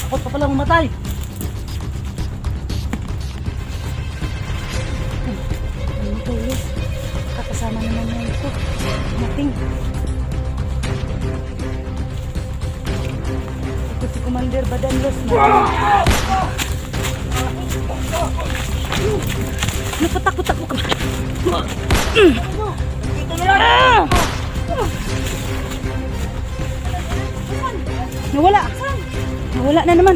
Takot pa palang umatay. Tulis. Kakasama naman niya ito. Mating. Ito si Commander Badanlos na. Napatakot-takot ka. Nawala. Nawala na naman.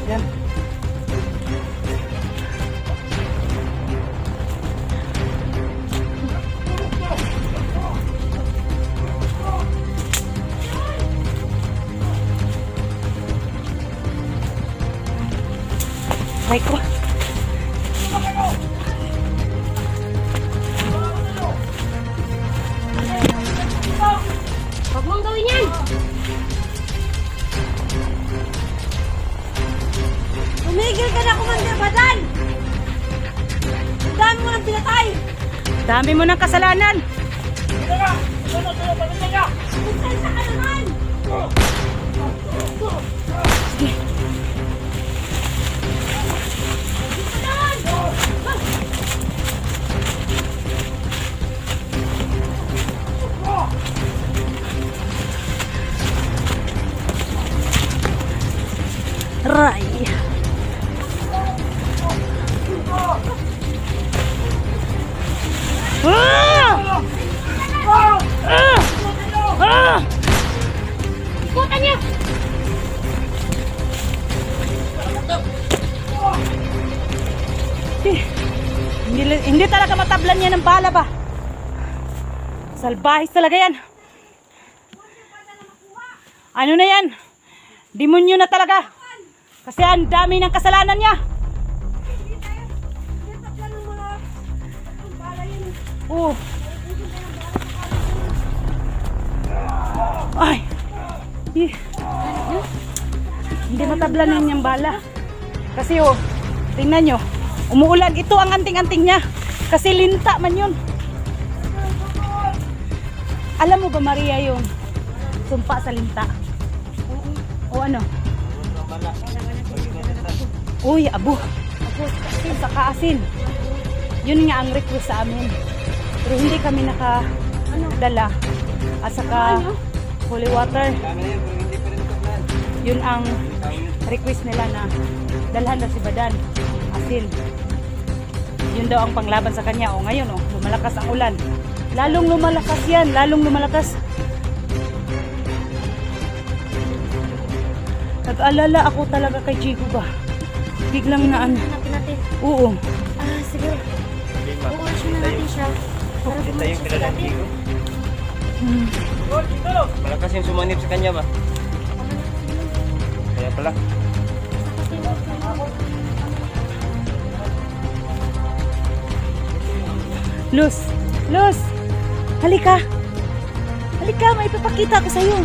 Yan. Ay ko. Huwag mong gawin yan! Tumigil ka na, Commander Badan! Ang dami mo nang pinatay! Dami mo ng kasalanan. Kumpensa ka naman! Aray. Ikutan niya! Hindi talaga matablan niya ng bala ba? Salbahis talaga yan. Ano na yan? Demonyo na talaga. Kasi ang dami ng kasalanan niya. Oh. Ay. Hindi matablan yung bala. Kasi oh, tingnan nyo. Umuulan. Ito ang anting-anting niya. Kasi linta man yun. Alam mo ba, Maria, yung sumpa sa linta? O ano? Uy, abo. Asin, saka asin. Yun nga ang request sa amin. Pero hindi kami nakadala. At saka holy water. Yun ang request nila na dalhan na si Badan. Asin. Yun daw ang panglaban sa kanya. O ngayon, lumalakas ang ulan. Lalong lumalakas yan. Lalong lumalakas. Nag-alala ako talaga kay Jigo ba? Biglang na ano. Hanapin natin. Oo. Sige. Uwasin na natin siya. Para bumalik siya sa dati. Malakas yung sumanip sa kanya ba? Kaya pala. Luz! Luz! Halika! Halika, may ipapakita ko sa'yo.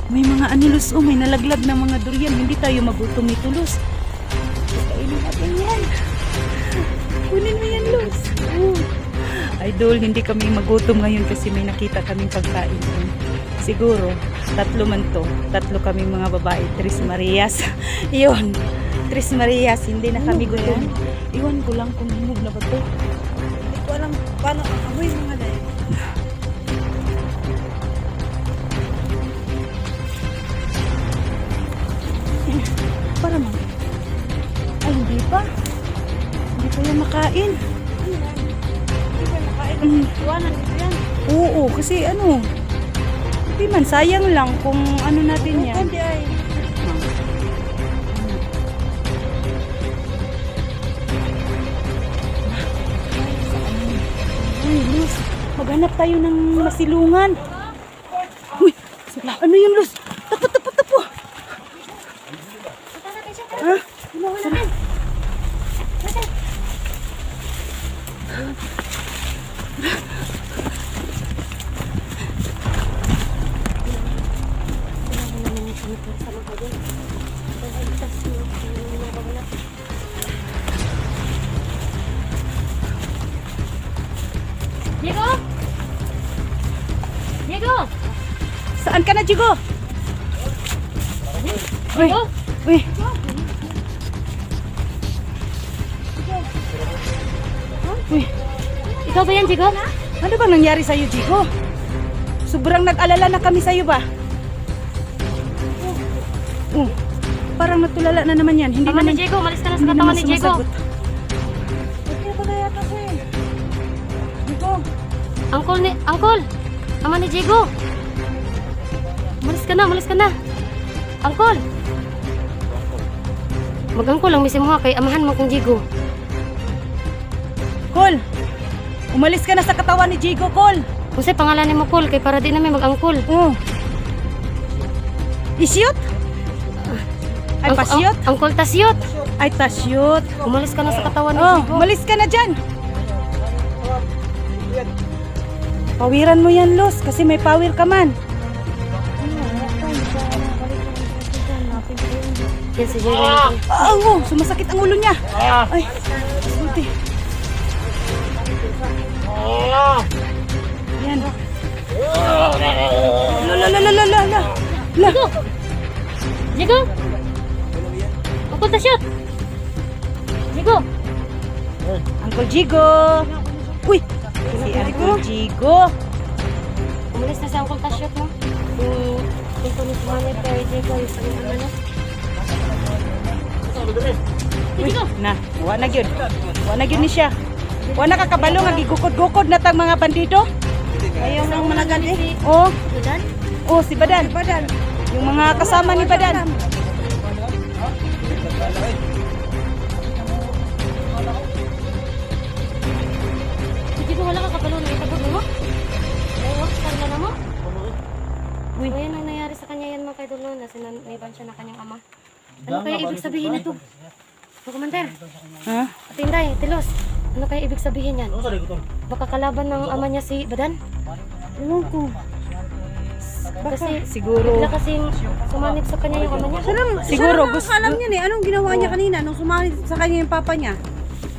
May mga anilus, may nalaglag na mga durian. Hindi tayo magutom nito, Luz. Kainin natin yan. Kunin mo yan, Luz. Idol, hindi kami magutom ngayon kasi may nakita kaming pagkain. Siguro, 3 man to. 3 kaming mga babae. 3 Marias. Iyon. 3 Marias. Hindi na kami gutom. Iwan ko lang kung hinog na ba to. Hindi ko alam paano amoy mga dahil. Para man. Ay, hindi pa. Hindi pa yan makain. Hindi ba nakain? Iwanan dito yan. Oo, kasi ano, hindi man, sayang lang kung ano natin yan. Hindi ay. Uy, Luz, maghanap tayo ng masilungan. Uy, ano yun, Luz? Tapo, tapo, tapo. Sama ka dun. Ligtas mo. Wala. Diego! Diego! Saan ka na, Jigo? Uy, Diego! uy. Uy, Ikaw ba yan, Diego? ano bang nangyari sa'yo, Jigo? Sobrang nag-alala na kami sa'yo ba? Oh, parang natulala na naman yan. Hindi Ama naman, ni Diego, malis ka na sa hindi katawan naman ni Diego. sumasagot. Hindi ba na yata siya eh? Jigo, Angkol! Ama ni Diego! Malis ka na! Angkol! Mag-angkol ang misim mo kay amahan mo kong Diego. Col! Umalis ka na sa katawan ni Jigo, Col! Kung sa'y pangalanin mo, Col, kay para di namin mag-angkol. Oh. Isyot? Ay, pasyot? Angkol tasyot! Ay, tasyot. Umalis ka na sa katawan ni Oh, Diego. umalis ka na dyan. Pawiran mo yan, Luz, kasi may pawir ka man. Yan si Diego. Oh, sumasakit ang ulo niya. Ay, buti. Yan. La. Diego! Diego! Angkol tasyot! Diego! Uncle Jigo. Uy, si Uncle Jigo. Umalis na si Angkol tasyot mo. Kung tumis-manip kay Diego, yung sabi ng ano. Uy, na, wa na gyud. Wa na gyud ni siya. Wa na kakabalo nga gigukod-gukod na tang mga bandido. Ayaw nang managan eh. Oh, Badan? oh si Badan. Yung mga kasama ni Badan. Diego, wala ka kabalo na itabog mo? Ayaw, karga na mo? Uy, ayan ang nangyari sa kanya yan mga kaidol noon. Naiban siya na kanyang ama. Ano kaya ibig sabihin nito? Commander, Ha? Atinday, Tilos, ano kaya ibig sabihin yan? Baka kalaban ng ama niya si Badan? Ewan ko. Kasi Siguro. bigla kasing sumanib sa kanya yung ama niya. Siguro gusto. Alam niya eh, anong ginawa niya kanina nung sumali sa kanya yung papa niya?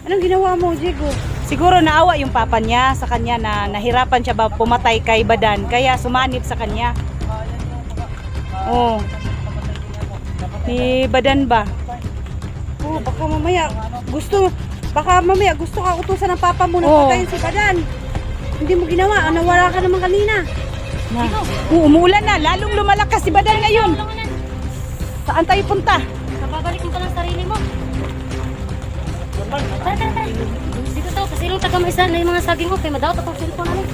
Anong ginawa mo, Diego? Siguro naawa yung papa niya sa kanya na nahirapan siya ba pumatay kay Badan. Kaya sumanib sa kanya. Oh. Ni Badan ba? Oh, baka mamaya gusto ka utusan ng papa mo na Oo. patayin si Badan. Hindi mo ginawa, nawala ka naman kanina. Na. Umuulan na. Lalong lumalakas si Badan ngayon. Saan tayo punta? Kapabalik mo pa lang sarili mo. Tara. Dito to, kasi nung taga maisa na yung mga saging ko, kaya madaot ako cellphone namin.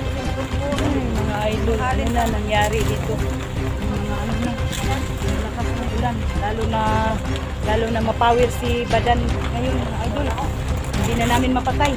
Mga idol, ano na nangyari dito? Mga ano na, malakas ng ulan. Lalo na mapawir si Badan ngayon, mga idol. Hindi na namin mapatay.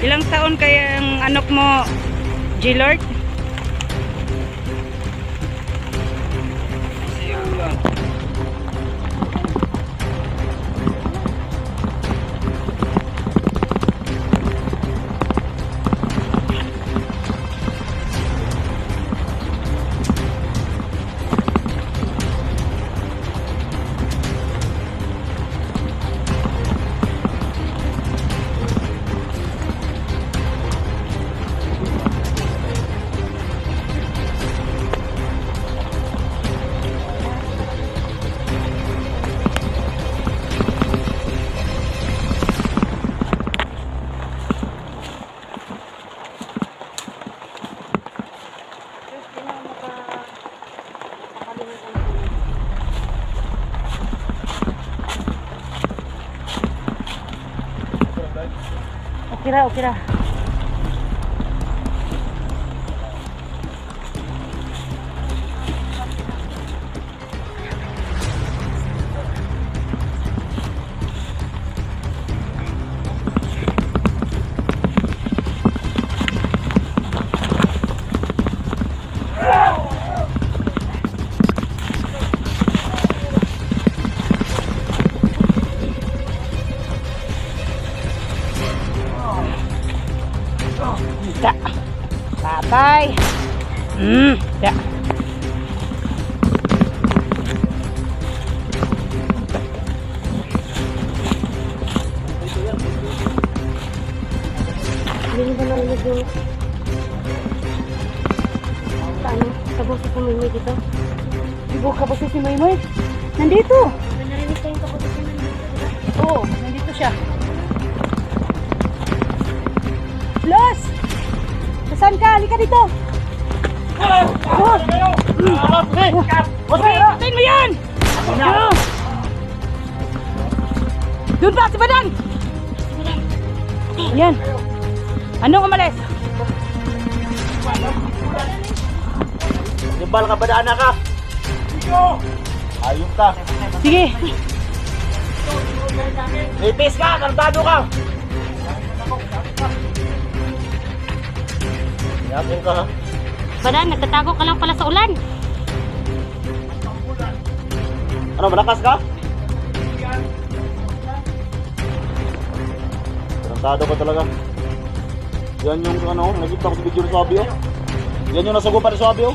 Ilang taon kaya ang anak mo, G-Lord? Okay ra, okay ra. Da. Patay. Da. Hindi niyo ba narinig yung paano? Kaboses ng Maymay dito? Ibo ka ba si Maymay? Nandito. May narinig kayong kaboses ng Maymay dito, diba? Oo, nandito siya. Los! Saan ka? Halika dito! Patayin mo yan! Doon pa, si Badang! Yan. Anong umalis? Yumbal ka ba daan na ka? Ayun ka. Sige. Ipis ka, kartado ka. Yakin ka ha? Badan, nagtatago ka lang pala sa ulan. Ano, malakas ka? Kartado ka talaga. Yan yung ano, nakita ko sa video ni Sabi oh. Yan yung nasagupan ni Sabi oh.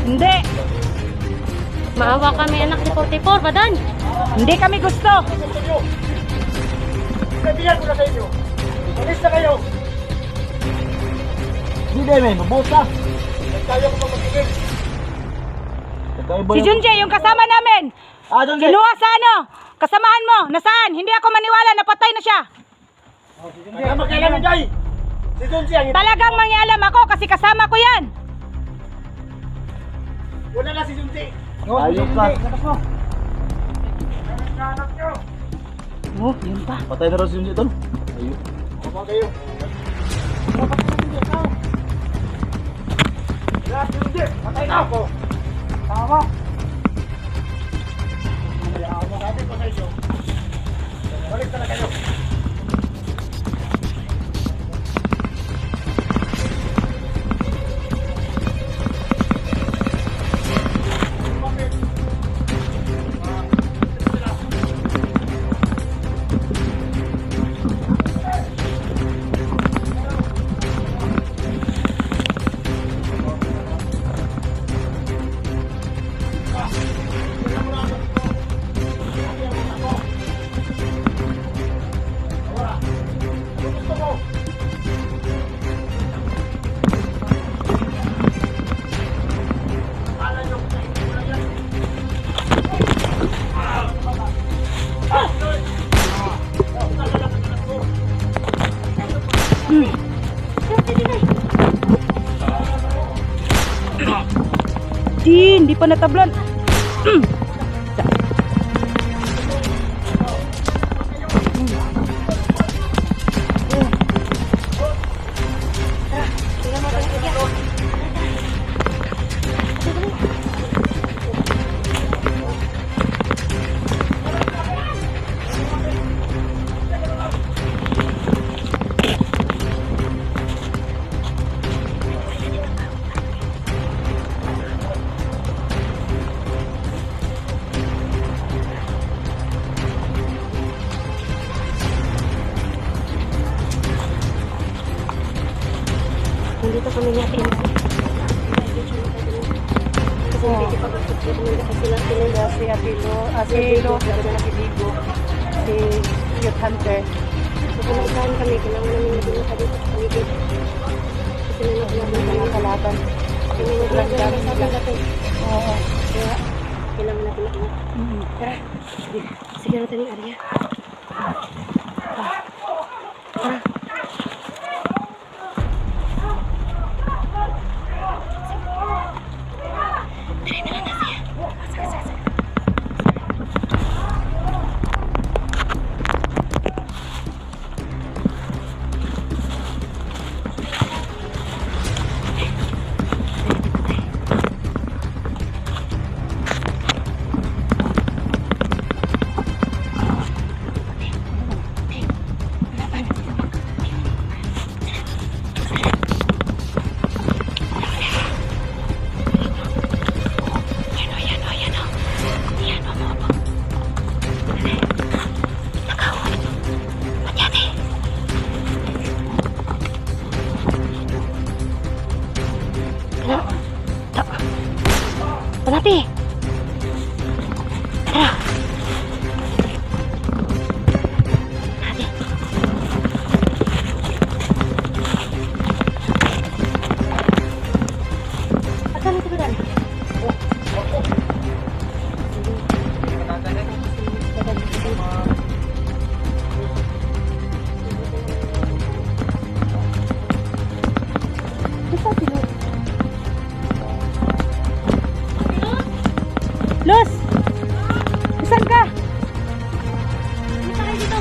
Hindi. Maawa kami anak ni 44, Badan. Hindi kami gusto. Sabihan ko na sa inyo. Alis na kayo. Hindi men, mabuot ka. Nagkaya ko pa magiging. Si Junjie, yung kasama namin. Ah, Junjie. Kinuha sa ano? Kasamahan mo. Nasaan? Hindi ako maniwala. Napatay na siya. Ano magkailan ni Day? Si Junjie ang Talagang mangialam ako kasi kasama ko yan. wala na si Junjie. Ayok ka. Oh, yun pa. Patay na rin si Junjie tol. Ayok. Kumang kayo. Lahat si Junjie. Patay na ako. Tama. Hayaan mo natin ko sa inyo. Balik na kayo. Di pa natablan. Nandito kami natin. Kasi hindi pa gusto sila Si Apilo, si Apilo, si Youth Hunter. Kailangan kami, kailangan namin naging sa dito sa paligid. Kasi nalaglag Mga kalaban. Kasi nalaglag sa atin natin. Oo. Kaya kailangan natin maingat. Tara, sige natin yung area. Tara. Parati! Tara! Asan ito ba dan? Luz! Saan ka? Dito kayo dito!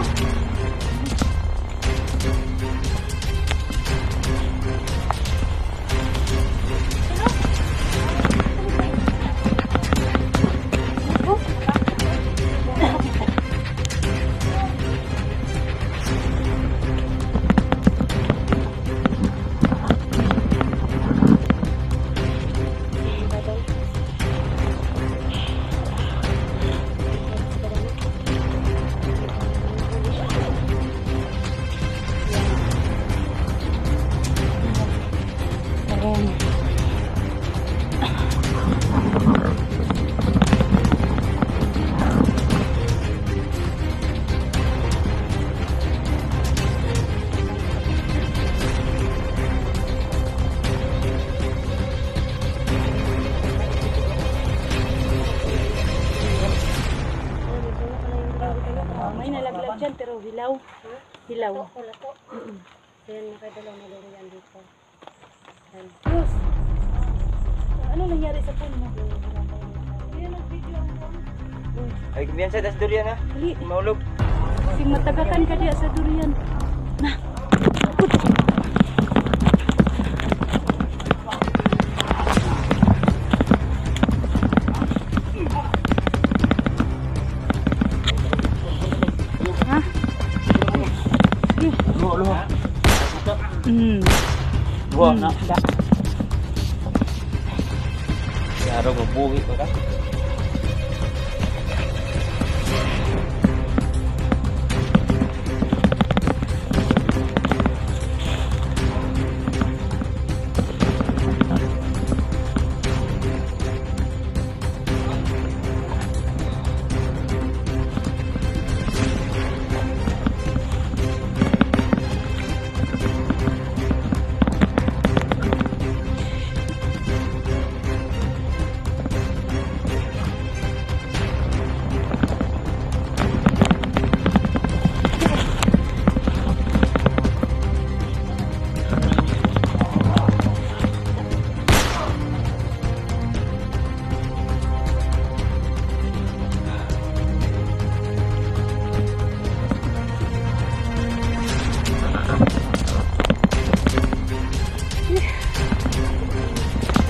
May nalaglag dyan pero hilaw. Hilaw. Wala po. Ayan, nakadalaw na durian dito. Ayan. Luz! Ano nangyari sa phone mo? Ay, kumpiyansa das durian ha. Dali. Maulog. Kasi matagakan ka diya sa durian. Na! Ha? Luha, luha. Luha na. Yaro mabuhi pa ka.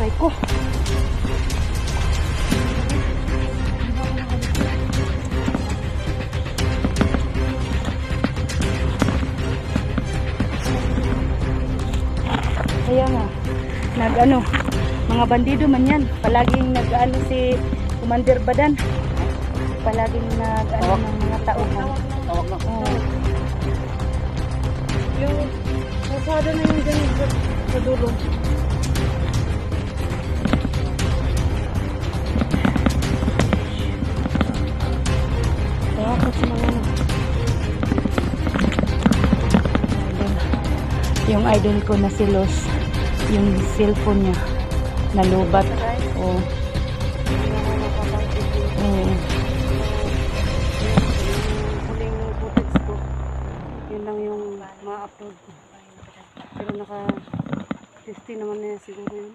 Try ko. Kaya nga, mga bandido man yan. Palaging si Commander Badan. Palaging ng mga tauhan. Tawag na. Oo. Yung kasada na yung dyan sa dulo. Takot sa mga yung idol ko na si Luz, yung cellphone niya nalubat. Oo. Oo. Huling footage ko. Yun lang yung ma-upload ko. Pero naka 50 naman na siguro yun.